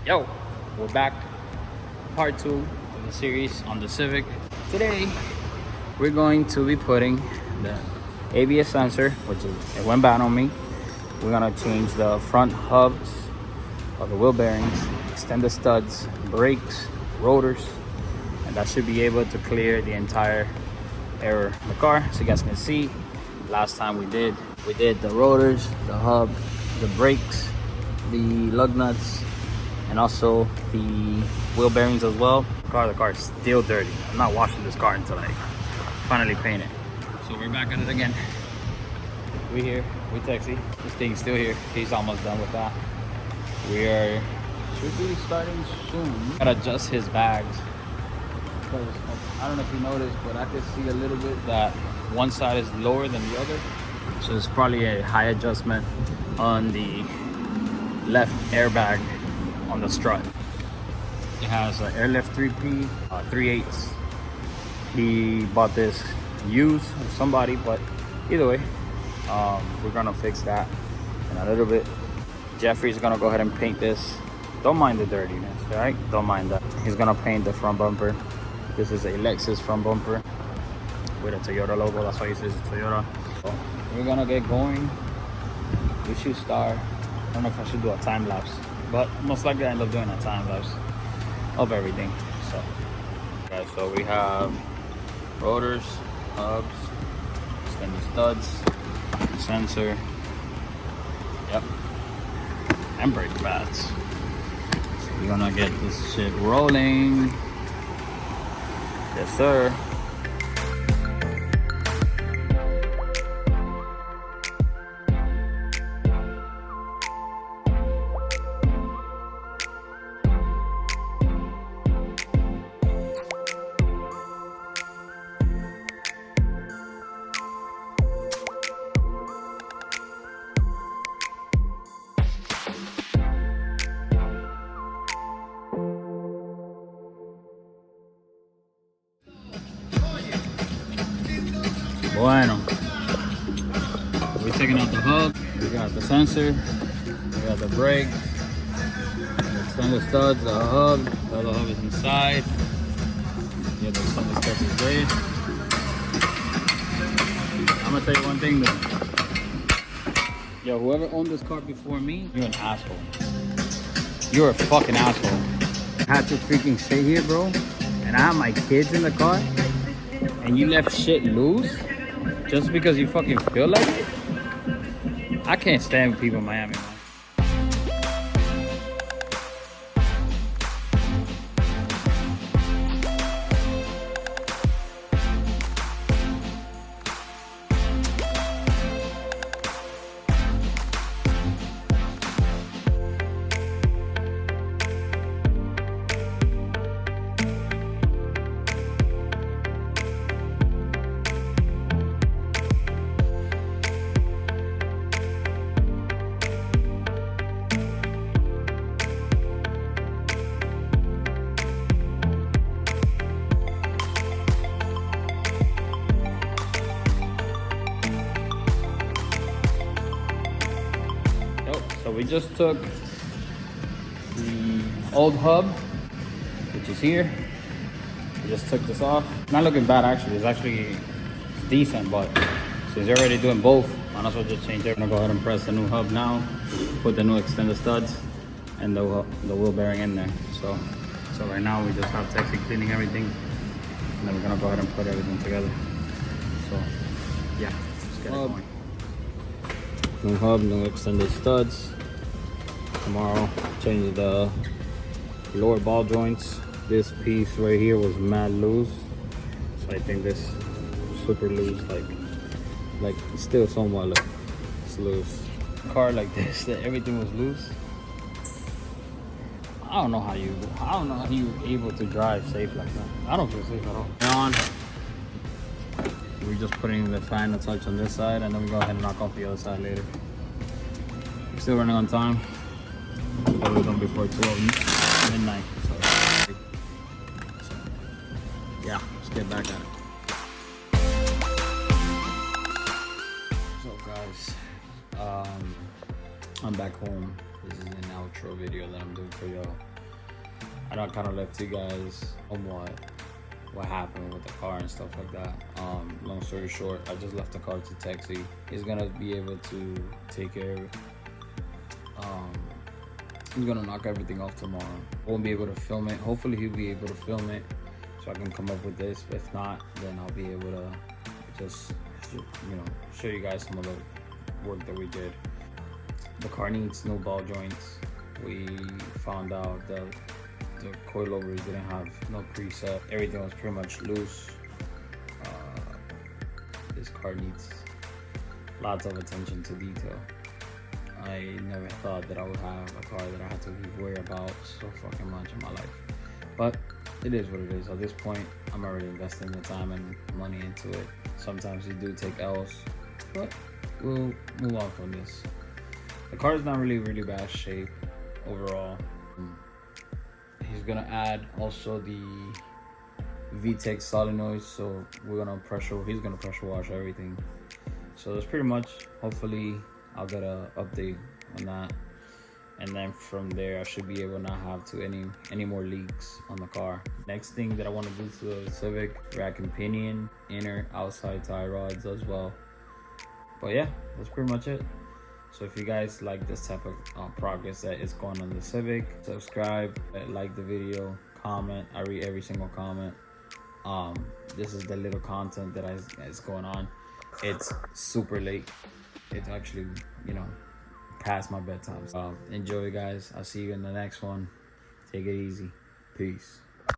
Yo, we're back. Part 2 of the series on the Civic. Today, we're going to be putting the ABS sensor, which is, it went bad on me. We're gonna change the front hubs of the wheel bearings, extend the studs, brakes, rotors, and that should be able to clear the entire error in the car. So you guys can see, last time we did the rotors, the hub, the brakes, the lug nuts, and also the wheel bearings as well. The car is still dirty. I'm not washing this car until I finally paint it. So we're back at it again. We here with Texie. This thing's still here. He's almost done with that. We should be starting soon. Gotta adjust his bags, because I don't know if you noticed, but I could see a little bit that one side is lower than the other. So it's probably a high adjustment on the left airbag on the strut. It has an airlift 3P 3/8. He bought this used from somebody, but either way, we're gonna fix that in a little bit. Jeffrey's gonna go ahead and paint this. Don't mind the dirtiness, right? Don't mind that. He's gonna paint the front bumper. This is a Lexus front bumper with a Toyota logo. That's why he says Toyota. So we're gonna get going. We should start. I don't know if I should do a time lapse, but most likely I end up doing a time lapse of everything. So, guys, so we have rotors, hubs, extended studs, sensor, yep, and brake pads. So we're gonna get this shit rolling. Yes, sir. Bueno, we're taking out the hub, we got the sensor, we got the brake, the extended studs, the hub, the other hub is inside, yeah, the extended studs is there. I'm gonna tell you one thing though. Yo, whoever owned this car before me, you're an asshole. You're a fucking asshole. I had to freaking sit here, bro, and I have my kids in the car, and you left shit loose just because you fucking feel like it. I can't stand people in Miami, man. So we just took the old hub, which is here. We just took this off. Not looking bad actually. It's actually decent, but since you're already doing both, might as well just change it. I'm gonna go ahead and press the new hub now, put the new extended studs and the wheel bearing in there. So right now we just have Texie cleaning everything, and then we're gonna go ahead and put everything together. So yeah, let's get it going. New hub, new extended studs. Tomorrow, change the lower ball joints. This piece right here was mad loose, so I think this super loose, like still somewhat like it's loose. Car like this, that everything was loose. I don't know how you were able to drive safe like that. I don't feel safe at all. On. We're just putting the final touch on this side, and then we go ahead and knock off the other side later. We're still running on time. We're done before 12 midnight. So yeah, let's get back at it. So guys, I'm back home. This is an outro video that I'm doing for y'all. I know I kind of left you guys on what happened with the car and stuff like that. Long story short, I just left the car to Texie. He's gonna be able to take care of it. He's gonna knock everything off tomorrow. Won't be able to film it. Hopefully he'll be able to film it so I can come up with this. If not, then I'll be able to just, show you guys some of the work that we did. The car needs new ball joints. We found out that the coilovers didn't have no preset. Everything was pretty much loose. This car needs lots of attention to detail. I never thought that I would have a car that I had to worry about so fucking much in my life. But it is what it is. At this point, I'm already investing the time and money into it. Sometimes you do take L's, but we'll move on from this. The car is not really bad shape overall. He's gonna add also the VTEC solenoids, so he's gonna pressure wash everything. So that's pretty much, hopefully I'll get an update on that, and then from there I should be able to not have any more leaks on the car. Next thing that I want to do to the Civic, rack and pinion, inner outside tie rods as well. But yeah, that's pretty much it. So if you guys like this type of progress that is going on the Civic, subscribe, like the video, comment. I read every single comment. This is the little content that is going on. It's super late. It's actually, past my bedtime. So enjoy, guys. I'll see you in the next one. Take it easy. Peace.